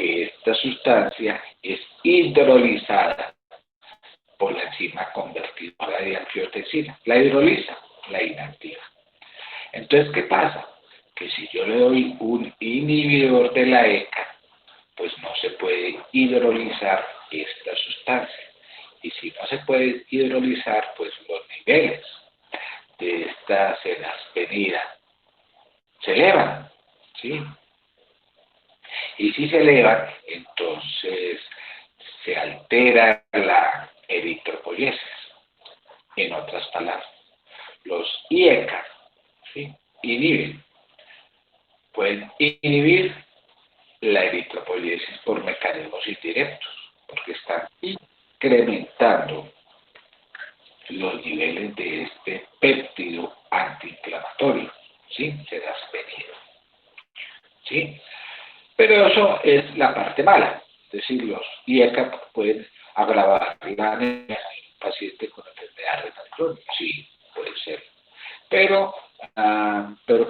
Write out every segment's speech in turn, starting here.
que esta sustancia es hidrolizada por la enzima convertidora de angiotensina. La hidroliza, la inactiva. Entonces, ¿qué pasa? Que si yo le doy un inhibidor de la ECA, pues no se puede hidrolizar esta sustancia. Y si no se puede hidrolizar, pues los niveles de esta sedaspenida se elevan, ¿sí? Y si se elevan, entonces se altera la eritropoyesis. En otras palabras, los IECA, ¿sí?, pueden inhibir la eritropoyesis por mecanismos indirectos, porque están incrementando los niveles de este péptido antiinflamatorio, ¿sí?, sedaspenida, ¿sí? Pero eso es la parte mala, es decir, los IECA pueden agravar la anemia en un paciente con enfermedad renal crónica, sí, puede ser. Pero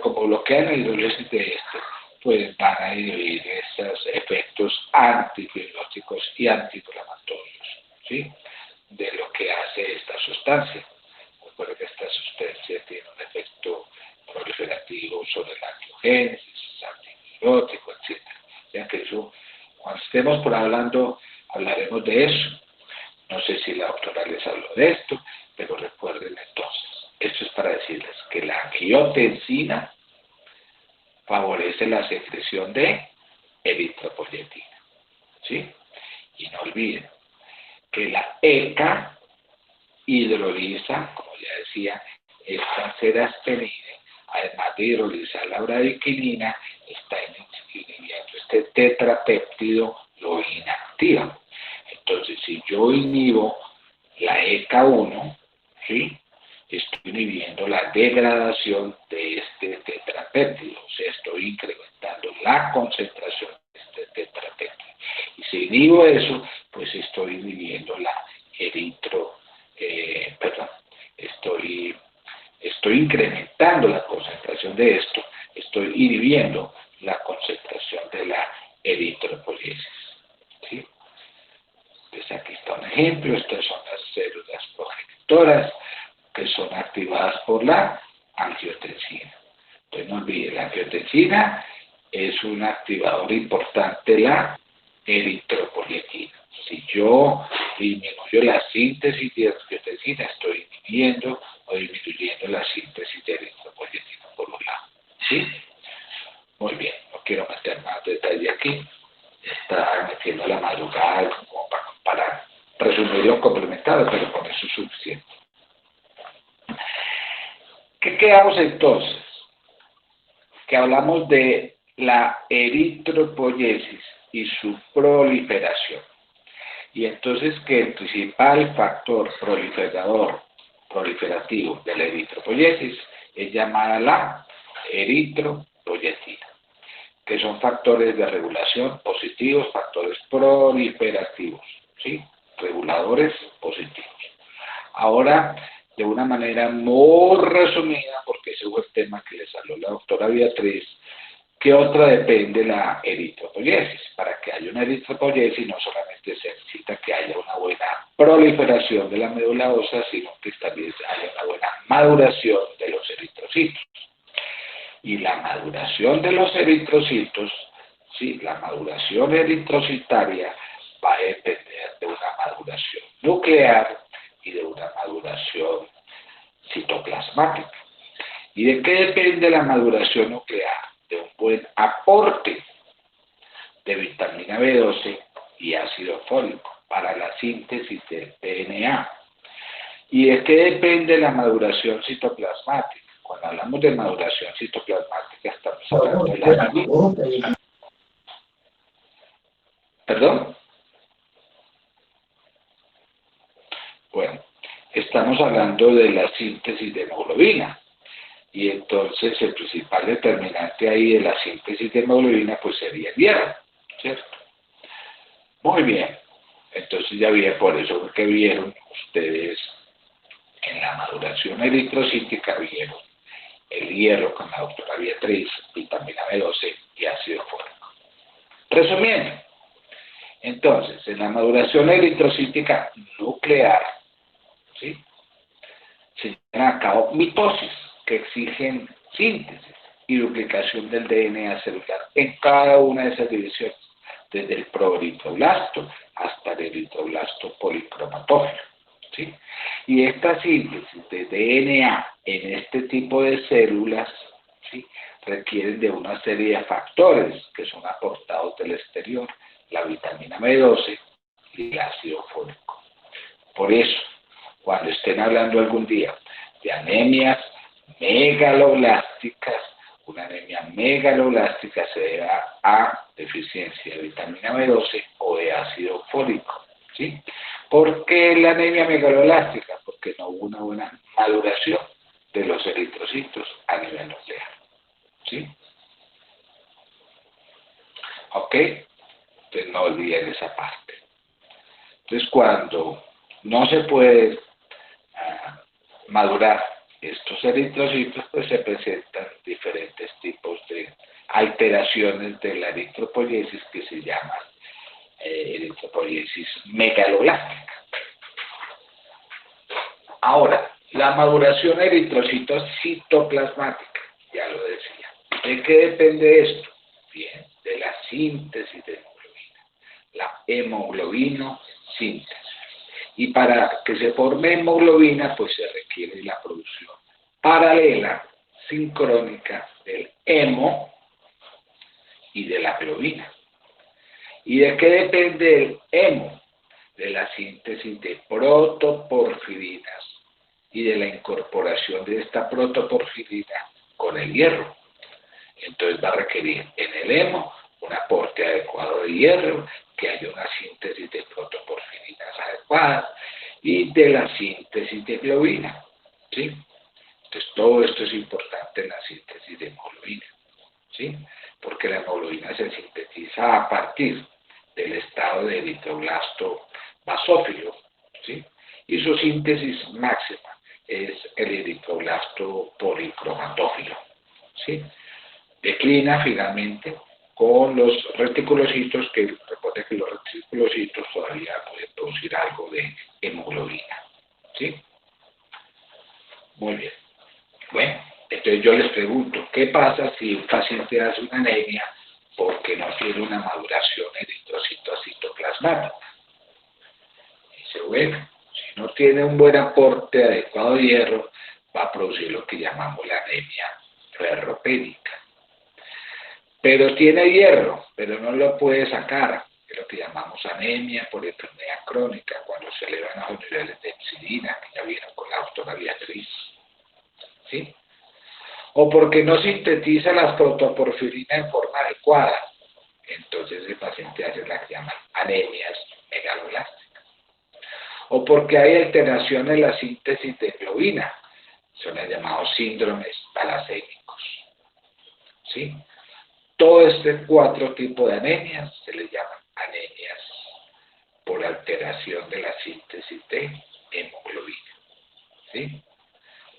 como bloquean la hidrólisis de esto, pues van a inhibir esos efectos antifibrosíticos y antiinflamatorios, ¿sí?, de lo que hace esta sustancia. Recuerden que esta sustancia tiene un efecto proliferativo sobre la angiogénesis, antifibrótico, etc. Ya que eso, cuando estemos por hablando, hablaremos de eso. No sé si la doctora les habló de esto, pero recuerden entonces, esto es para decirles que la angiotensina favorece la secreción de eritropoyetina, ¿sí? Y no olviden que la ECA hidroliza, como ya decía, esta sedaspenida, además de hidrolizar la bradiquinina, está inhibiendo este tetrapéptido, lo inactiva. Entonces, si yo inhibo la ECA1, ¿sí?, estoy inhibiendo la degradación de este tetrapéptido, o sea, estoy incrementando la concentración de este tetrapéptido. Y si inhibo eso, pues estoy inhibiendo la estoy incrementando la concentración de esto, estoy inhibiendo la concentración de la eritropoyesis, ¿sí? Entonces aquí está un ejemplo, estas son las células progenitoras que son activadas por la angiotensina. Entonces no olviden, la angiotensina es un activador importante de la eritropoyetina. Si yo disminuyo la síntesis de angiotensina, estoy inhibiendo o disminuyendo la síntesis de eritropoyetina por un lado, ¿sí? Muy bien, no quiero meter más detalle aquí. Está metiendo la madrugada como para resumirlo o complementarlo, pero con eso es suficiente. ¿Qué quedamos entonces? Que hablamos de la eritropoyesis y su proliferación. Y entonces que el principal factor proliferativo de la eritropoyesis es llamada la eritropoyetina, que son factores de regulación positivos, factores proliferativos, ¿sí?, reguladores positivos. Ahora, de una manera muy resumida, porque ese fue el tema que les habló la doctora Beatriz, ¿qué otra depende la eritropoyesis? Para que haya una eritropoyesis no solamente se necesita que haya una buena proliferación de la médula ósea, sino que también haya una buena maduración de los eritrocitos. Y la maduración de los eritrocitos, sí, la maduración eritrocitaria va a depender de una maduración nuclear y de una maduración citoplasmática. ¿Y de qué depende la maduración nuclear? De un buen aporte de vitamina B12 y ácido fólico para la síntesis del DNA. ¿Y de qué depende la maduración citoplasmática? Cuando hablamos de maduración citoplasmática estamos hablando de la... ¿Perdón? Bueno, estamos hablando de la síntesis de hemoglobina. Y entonces el principal determinante ahí de la síntesis de hemoglobina pues sería el hierro, ¿cierto? Muy bien, entonces ya vi por eso que vieron ustedes en la maduración eritrocítica, vieron el hierro con la doctora Beatriz, vitamina B12 y ácido fólico. Resumiendo, Entonces, en la maduración eritrocítica nuclear, ¿sí?, se llevan a cabo mitosis que exigen síntesis y duplicación del DNA celular en cada una de esas divisiones, desde el proeritroblasto hasta el eritroblasto policromatófilo, ¿sí? Y esta síntesis de DNA en este tipo de células, ¿sí?, requieren de una serie de factores que son aportados del exterior, la vitamina B12 y el ácido fólico. Por eso, cuando estén hablando algún día de anemias megaloblásticas, una anemia megaloblástica se debe a deficiencia de vitamina B12 o de ácido fólico, ¿sí? ¿Por qué la anemia megaloblástica? Porque no hubo una buena maduración de los eritrocitos a nivel nuclear, ¿sí? ¿Ok? Entonces no olviden esa parte. Entonces cuando no se puede madurar estos eritrocitos, pues se presentan diferentes tipos de alteraciones de la eritropoiesis que se llaman eritropoiesis megaloblástica. Ahora, la maduración eritrocitoplasmática, ya lo decía. ¿De qué depende esto? Bien, de la síntesis de hemoglobina, la hemoglobino-síntesis. Y para que se forme hemoglobina, pues se requiere la producción paralela, sincrónica, del hemo y de la globina. ¿Y de qué depende el hemo? De la síntesis de protoporfirinas y de la incorporación de esta protoporfirina con el hierro. Entonces va a requerir en el hemo un aporte adecuado de hierro, que haya una síntesis de protoporfirinas adecuadas y de la síntesis de globina, ¿sí? Entonces todo esto es importante en la síntesis de hemoglobina, ¿sí? Porque la hemoglobina se sintetiza a partir del estado de eritroblasto basófilo, ¿sí? Y su síntesis máxima es el eritroblasto policromatófilo, ¿sí? Declina finalmente con los reticulocitos, que recuerden que los reticulocitos todavía pueden producir algo de hemoglobina, ¿sí? Muy bien. Bueno, entonces yo les pregunto, ¿qué pasa si un paciente hace una anemia porque no tiene una maduración eritrocitoplasmática? Dice, bueno, si no tiene un buen aporte adecuado de hierro, va a producir lo que llamamos la anemia ferropénica. Pero tiene hierro, pero no lo puede sacar, que es lo que llamamos anemia por enfermedad crónica, cuando se elevan los niveles de hepcidina, que ya vieron con la doctora Beatriz, ¿sí? O porque no sintetiza las protoporfirinas en forma adecuada, entonces el paciente hace las que llaman anemias megaloblásticas. O porque hay alteración en la síntesis de globina, son los llamados síndromes talasémicos, ¿sí? Todo este cuatro tipos de anemias se les llaman anemias por alteración de la síntesis de hemoglobina, ¿sí?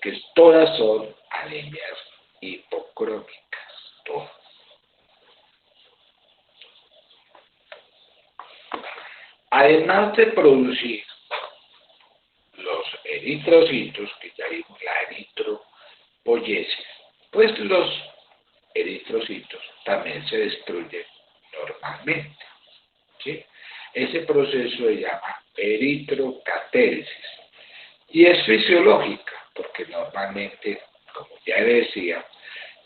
Que todas son anemias hipocrómicas, todas. Además de producir los eritrocitos, que ya vimos la eritropoiesis, pues los eritrocitos también se destruyen normalmente, ¿sí? Ese proceso se llama eritrocatéresis y es fisiológica, porque normalmente, como ya decía,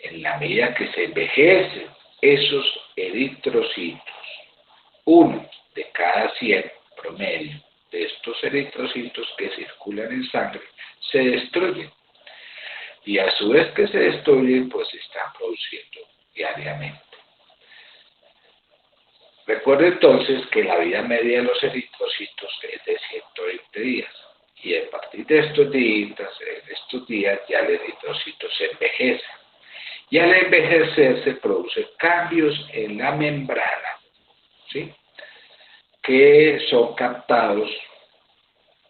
en la medida que se envejecen esos eritrocitos, uno de cada 100 promedio de estos eritrocitos que circulan en sangre se destruyen. Y a su vez que se destruyen, pues se están produciendo diariamente. Recuerde entonces que la vida media de los eritrocitos es de 120 días. Y a partir de estos días ya el eritrocito se envejece. Y al envejecer se producen cambios en la membrana, ¿sí?, que son captados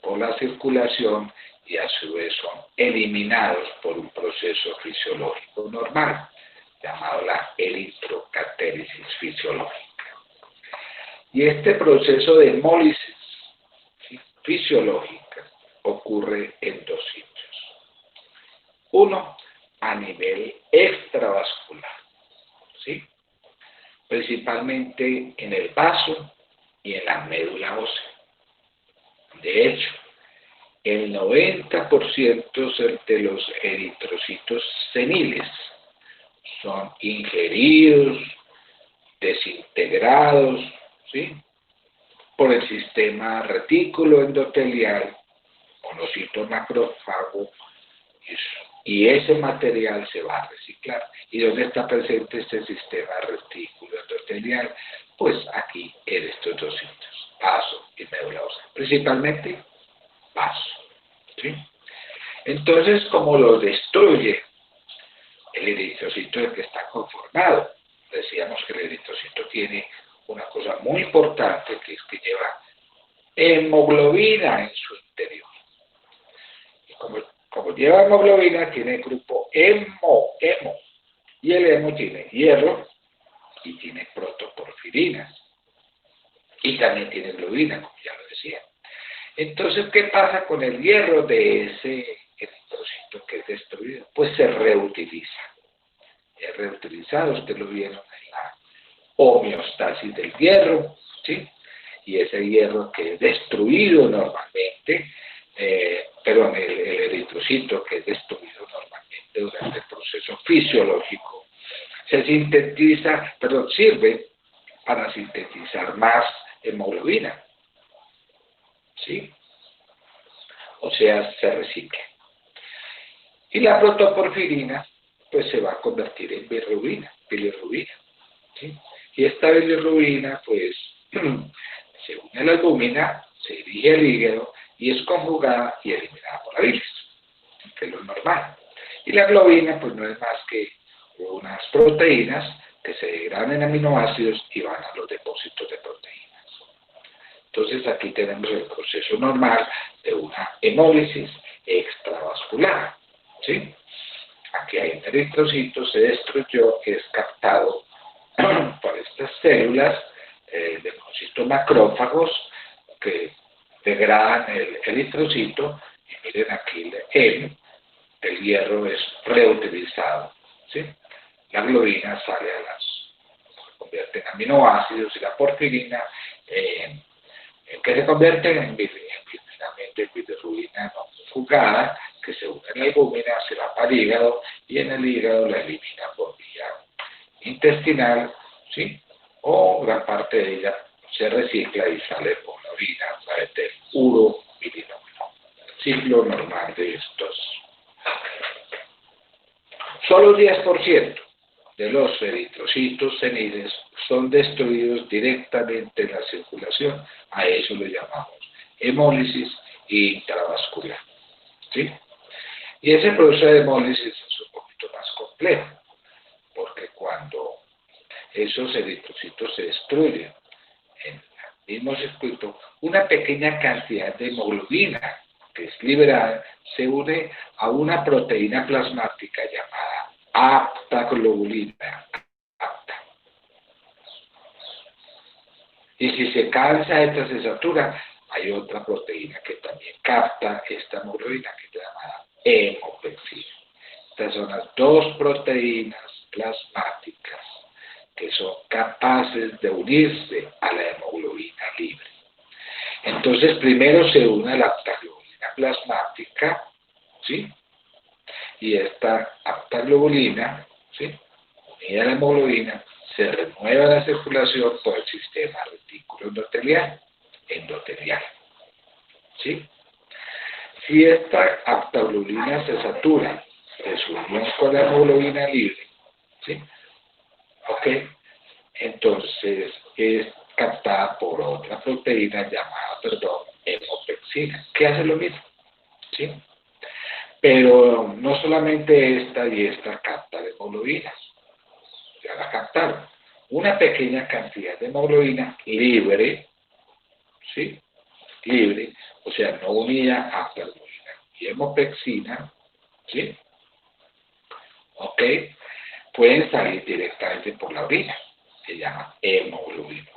por la circulación y a su vez son eliminados por un proceso fisiológico normal, llamado la eritrocatéresis fisiológica. Y este proceso de hemólisis, ¿sí?, fisiológica ocurre en dos sitios. Uno, a nivel extravascular, ¿sí?, principalmente en el vaso y en la médula ósea. De hecho, el 90% de los eritrocitos seniles son ingeridos, desintegrados, ¿sí?, por el sistema retículo endotelial, monocito macrófago, y ese material se va a reciclar. ¿Y dónde está presente este sistema retículo endotelial? Pues aquí, en estos dos sitios, vaso y médula ósea, principalmente vaso, ¿sí? Entonces, como lo destruye el eritrocito del que está conformado, decíamos que el eritrocito tiene una cosa muy importante, que es que lleva hemoglobina en su interior. Y como lleva hemoglobina, tiene el grupo hemo, y el hemo tiene hierro y tiene protoporfirinas. Y también tiene globina, como ya lo decía. Entonces, ¿qué pasa con el hierro de ese eritrocito que es destruido? Pues se reutiliza. Es reutilizado, ustedes lo vieron en la homeostasis del hierro, ¿sí? Y ese hierro que es destruido normalmente, el eritrocito que es destruido normalmente durante el proceso fisiológico, sirve para sintetizar más hemoglobina, ¿sí? O sea, se recicla. Y la protoporfirina, pues se va a convertir en bilirrubina, ¿sí? Y esta bilirrubina, pues, se une a la albúmina, se dirige al hígado y es conjugada y eliminada por la bilis, que es lo normal. Y la globina, pues, no es más que unas proteínas que se degradan en aminoácidos y van a los depósitos de proteínas. Entonces, aquí tenemos el proceso normal de una hemólisis extravascular, ¿sí? Aquí hay un eritrocito, se destruyó, que es captado por estas células de monocitos macrófagos que degradan el eritrocito, y miren aquí el hierro es reutilizado, ¿sí? La globina se convierte en aminoácidos y la porfirina que se convierte finalmente en bilirrubina no conjugada, que se une en la albúmina, se va para el hígado y en el hígado la elimina por vía intestinal, ¿sí? O gran parte de ella se recicla y sale por la orina a través del urobilinómeno. Ciclo normal de estos. Solo el 10% de los eritrocitos seniles son destruidos directamente en la circulación. A eso lo llamamos hemólisis intravascular, ¿sí? Y ese proceso de hemólisis es un poquito más complejo, porque cuando esos eritrocitos se destruyen en el mismo circuito, una pequeña cantidad de hemoglobina que es liberada se une a una proteína plasmática llamada aptaglobulina. Y si se cansa esta, se satura, hay otra proteína que también capta esta hemoglobina, que es llamada hemopexina. Estas son las dos proteínas plasmáticas que son capaces de unirse a la hemoglobina libre. Entonces, primero se une la aptaglobulina plasmática, ¿sí? Y esta aptaglobulina, ¿sí?, unida a la hemoglobina, se renueva la circulación por el sistema retículo endotelial, ¿sí? Si esta aptaglobulina se satura de su unión con la hemoglobina libre, ¿sí?, ok, entonces es captada por otra proteína llamada, hemopexina, que hace lo mismo, ¿sí? Pero no solamente esta y esta capta de hemoglobinas, ya la captaron. Una pequeña cantidad de hemoglobina libre, ¿sí?, libre, o sea, no unida a aptaglobulina y hemopexina, ¿sí?, ok, pueden salir directamente por la orina, se llama hemoglobinura.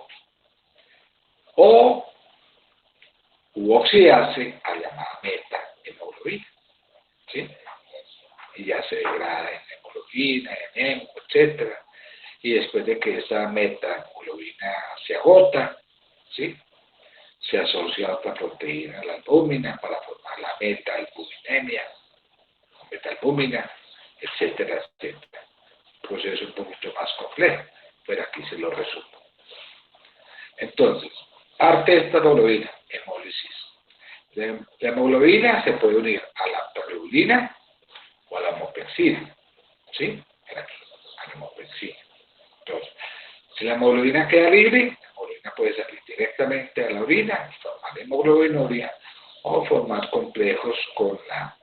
o oxidarse a llamada meta-hemoglobina, ¿sí? Y ya se degrada en hemoglobina, en hemo, etc. Y después de que esa meta-hemoglobina se agota, ¿sí? Se asocia a otra proteína, la albúmina, para formar la meta-albuminemia, meta-albúmina, etcétera, etcétera. Un proceso un poquito más complejo, pero aquí se lo resumo. Entonces, parte de esta hemoglobina, hemólisis. La hemoglobina se puede unir a la lactoglobulina o a la homopensina, ¿sí? Aquí, a la homopensina. Entonces, si la hemoglobina queda libre, la hemoglobina puede salir directamente a la orina, formar hemoglobinuria, o formar complejos con la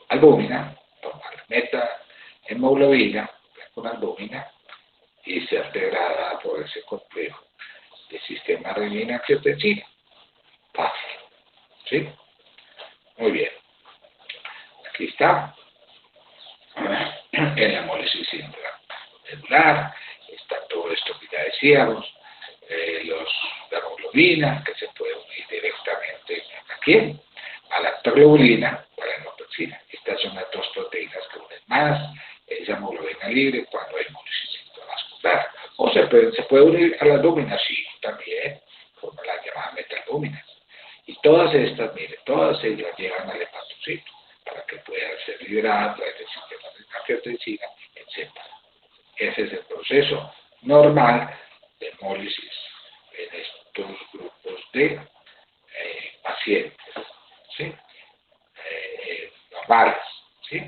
albúmina, formar meta-hemoglobina con albúmina y ser degradada por ese complejo del sistema renina-angiotensina. Fácil, ¿sí? Muy bien. Aquí está. En la hemólisis intracelular está todo esto que ya decíamos, la hemoglobina, que se puede unir directamente ¿a quién? A la lactoglobulina o a la hemopexina. Estas son las dos proteínas que unen más esa hemoglobina libre cuando hay hemólisis intravascular. O se puede unir a la albúmina, sí, también, forma las llamadas metalbúminas. Y todas estas, mire, todas ellas llegan al hepatocito para que puedan ser liberadas a través del sistema de angiotensina, etc. Ese es el proceso normal de hemólisis en estos grupos de pacientes, ¿sí? Normales, ¿sí?